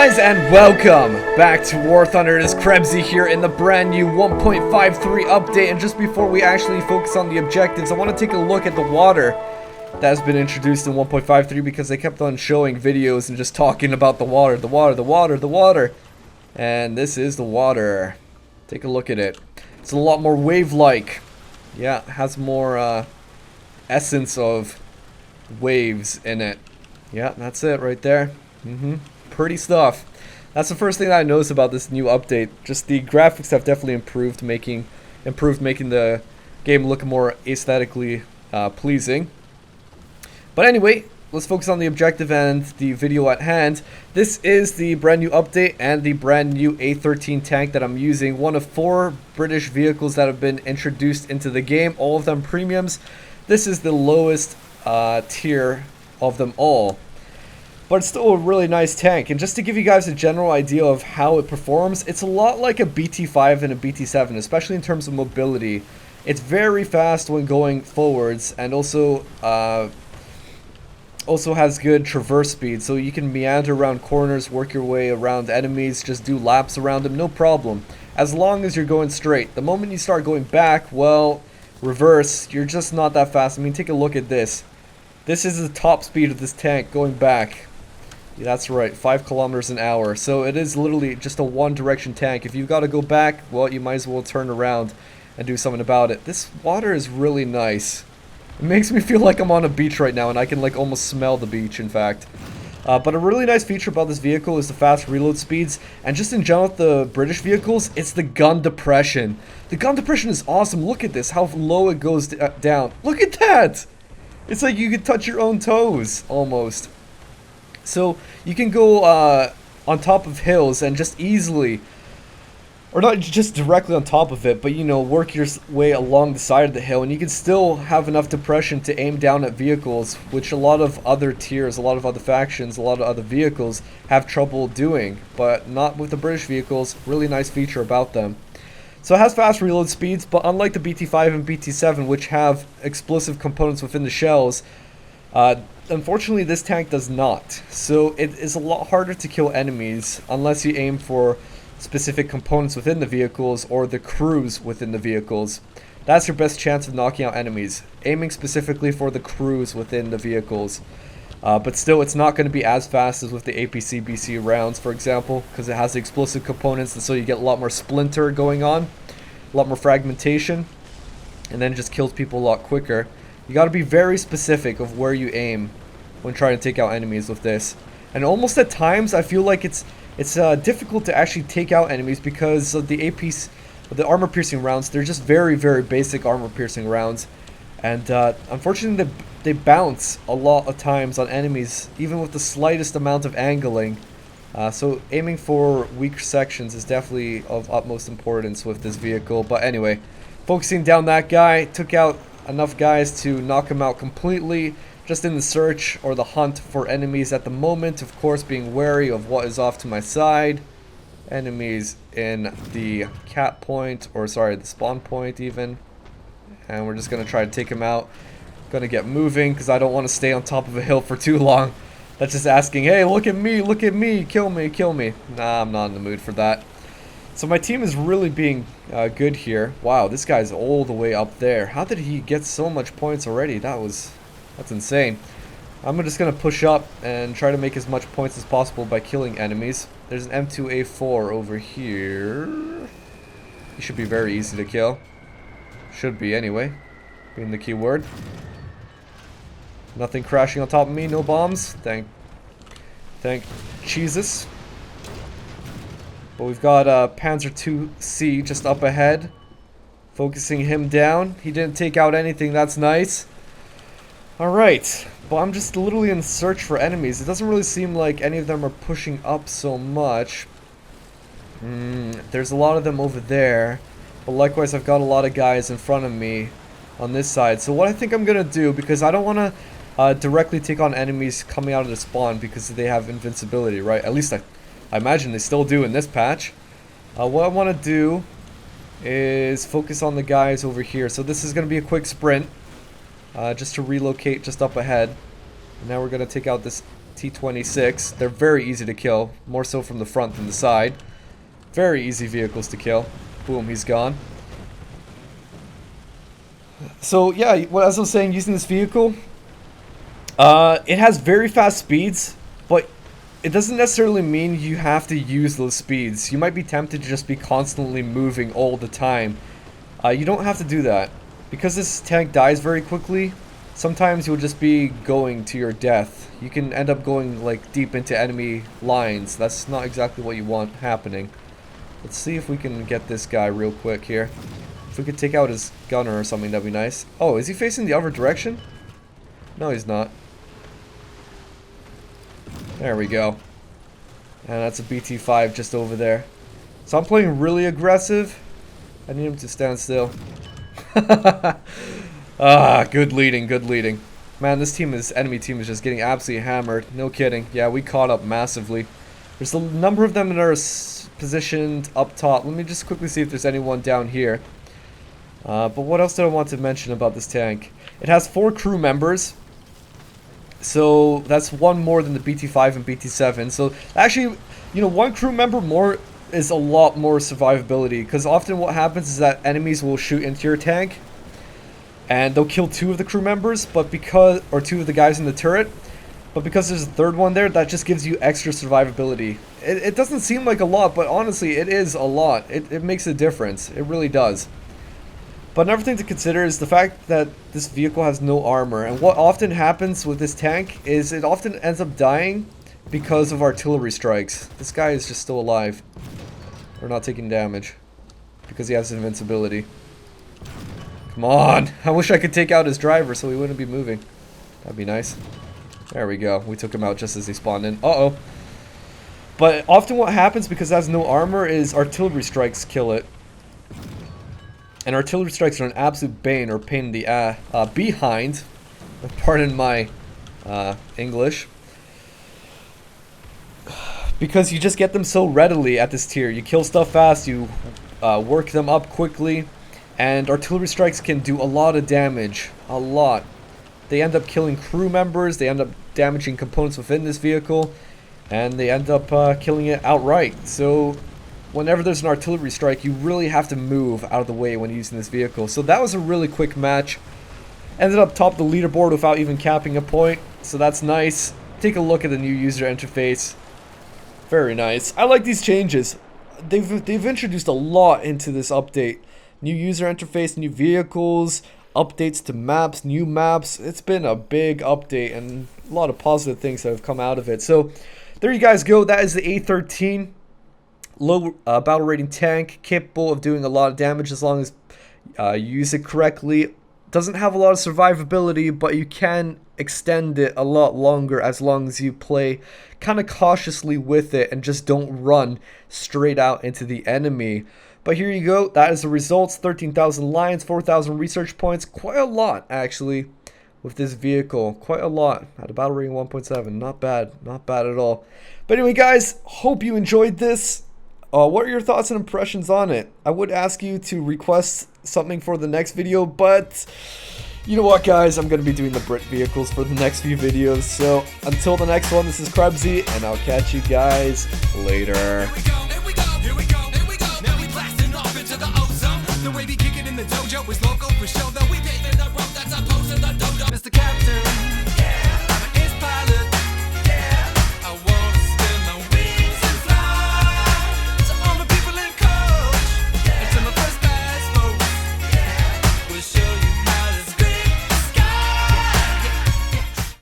guys, and welcome back to War Thunder. It is KrebsCOHO here in the brand new 1.53 update. And just before we actually focus on the objectives, I want to take a look at the water that has been introduced in 1.53 because they kept on showing videos and just talking about the water, the water, the water, the water. And this is the water. Take a look at it. It's a lot more wave-like. Yeah, it has more essence of waves in it. Yeah, that's it right there. Pretty stuff. That's the first thing that I noticed about this new update. Just the graphics have definitely improved, making the game look more aesthetically pleasing. But anyway, let's focus on the objective and the video at hand. This is the brand new update and the brand new A13 tank that I'm using. One of 4 British vehicles that have been introduced into the game, all of them premiums. This is the lowest tier of them all. But it's still a really nice tank. And just to give you guys a general idea of how it performs, it's a lot like a BT5 and a BT7, especially in terms of mobility. It's very fast when going forwards, and also has good traverse speed, so you can meander around corners, work your way around enemies, just do laps around them, no problem, as long as you're going straight. The moment you start going back, well, reverse, you're just not that fast. I mean, take a look at this. This is the top speed of this tank going back. Yeah, that's right, 5 kilometers an hour. So it is literally just a one-direction tank. If you've got to go back, well, you might as well turn around and do something about it. This water is really nice. It makes me feel like I'm on a beach right now, and I can like almost smell the beach, in fact. But a really nice feature about this vehicle is the fast reload speeds, and just in general with the British vehicles, it's the gun depression. The gun depression is awesome. Look at this, how low it goes down. Look at that! It's like you could touch your own toes, almost. So you can go on top of hills and just easily, or not just directly on top of it, but you know, work your way along the side of the hill, and you can still have enough depression to aim down at vehicles, which a lot of other tiers, a lot of other factions, a lot of other vehicles have trouble doing, but not with the British vehicles. Really nice feature about them. So it has fast reload speeds, but unlike the BT5 and BT7, which have explosive components within the shells, unfortunately this tank does not. So it is a lot harder to kill enemies unless you aim for specific components within the vehicles or the crews within the vehicles. That's your best chance of knocking out enemies, aiming specifically for the crews within the vehicles. But still, it's not going to be as fast as with the APC-BC rounds, for example, because it has the explosive components, and so you get a lot more splinter going on, a lot more fragmentation, and then it just kills people a lot quicker. You got to be very specific of where you aim when trying to take out enemies with this. And almost at times, I feel like it's difficult to actually take out enemies because of the the armor-piercing rounds. They're just very, very basic armor-piercing rounds, and unfortunately, they bounce a lot of times on enemies, even with the slightest amount of angling. So aiming for weak sections is definitely of utmost importance with this vehicle. But anyway, focusing down that guy, took out enough guys to knock him out completely, just in the search or the hunt for enemies at the moment. Of course, being wary of what is off to my side. Enemies in the cap point, or sorry, the spawn point even. And we're just going to try to take him out. Gonna get moving because I don't want to stay on top of a hill for too long. That's just asking, hey, look at me, kill me, kill me. Nah, I'm not in the mood for that. So my team is really being good here. Wow, this guy's all the way up there. How did he get so much points already? That's insane. I'm just gonna push up and try to make as much points as possible by killing enemies. There's an M2A4 over here. He should be very easy to kill. Should be anyway, being the key word. Nothing crashing on top of me, no bombs. Thank Jesus. But we've got Panzer II-C just up ahead. Focusing him down. He didn't take out anything, that's nice. Alright, but I'm just literally in search for enemies. It doesn't really seem like any of them are pushing up so much. There's a lot of them over there. But likewise, I've got a lot of guys in front of me on this side. So what I think I'm going to do, because I don't want to directly take on enemies coming out of the spawn because they have invincibility, right? At least I imagine they still do in this patch. What I want to do is focus on the guys over here. So this is going to be a quick sprint just to relocate just up ahead. And now we're going to take out this T26. They're very easy to kill, more so from the front than the side. Very easy vehicles to kill. Boom, he's gone. So yeah, as I was saying, using this vehicle, it has very fast speeds, but it doesn't necessarily mean you have to use those speeds. You might be tempted to just be constantly moving all the time. You don't have to do that. Because this tank dies very quickly, sometimes you'll just be going to your death. You can end up going like deep into enemy lines. That's not exactly what you want happening. Let's see if we can get this guy real quick here. If we could take out his gunner or something, that'd be nice. Oh, is he facing the other direction? No, he's not. There we go. And that's a BT5 just over there. So I'm playing really aggressive. I need him to stand still. Good leading, good leading. Man, this enemy team is just getting absolutely hammered. No kidding. Yeah, we caught up massively. There's a number of them that are positioned up top. Let me just quickly see if there's anyone down here. But what else did I want to mention about this tank? It has 4 crew members. So that's one more than the BT5 and BT7. So actually, you know, 1 crew member more is a lot more survivability. Because often what happens is that enemies will shoot into your tank. And they'll kill 2 of the crew members, or 2 of the guys in the turret. But because there's a 3rd one there, that just gives you extra survivability. It doesn't seem like a lot, but honestly, it is a lot. It makes a difference. It really does. But another thing to consider is the fact that this vehicle has no armor. And what often happens with this tank is it often ends up dying because of artillery strikes. This guy is just still alive. Or not taking damage. Because he has invincibility. Come on! I wish I could take out his driver so he wouldn't be moving. That'd be nice. There we go. We took him out just as he spawned in. Uh-oh. But often what happens, because it has no armor, is artillery strikes kill it. And artillery strikes are an absolute bane or pain in the behind. Pardon my English. Because you just get them so readily at this tier. You kill stuff fast, you work them up quickly. And artillery strikes can do a lot of damage. A lot. They end up killing crew members, they end up damaging components within this vehicle, and they end up killing it outright. So whenever there's an artillery strike, you really have to move out of the way when using this vehicle. So that was a really quick match. Ended up top of the leaderboard without even capping a point, so that's nice. Take a look at the new user interface. Very nice. I like these changes. They've introduced a lot into this update. New user interface, new vehicles, updates to maps, new maps. It's been a big update and a lot of positive things that have come out of it. So there you guys go. That is the A13 low battle rating tank, capable of doing a lot of damage as long as you use it correctly. Doesn't have a lot of survivability, but you can extend it a lot longer as long as you play kind of cautiously with it and just don't run straight out into the enemy. But here you go. That is the results. 13,000 lions, 4,000 research points. Quite a lot, actually, with this vehicle. Quite a lot. At a battle rating 1.7. Not bad. Not bad at all. But anyway, guys, hope you enjoyed this. What are your thoughts and impressions on it? I would ask you to request something for the next video, but you know what, guys? I'm going to be doing the Brit vehicles for the next few videos. So until the next one, this is KrebsCOHO, and I'll catch you guys later. The way we kick it in the dojo is local for show, though we paving the road.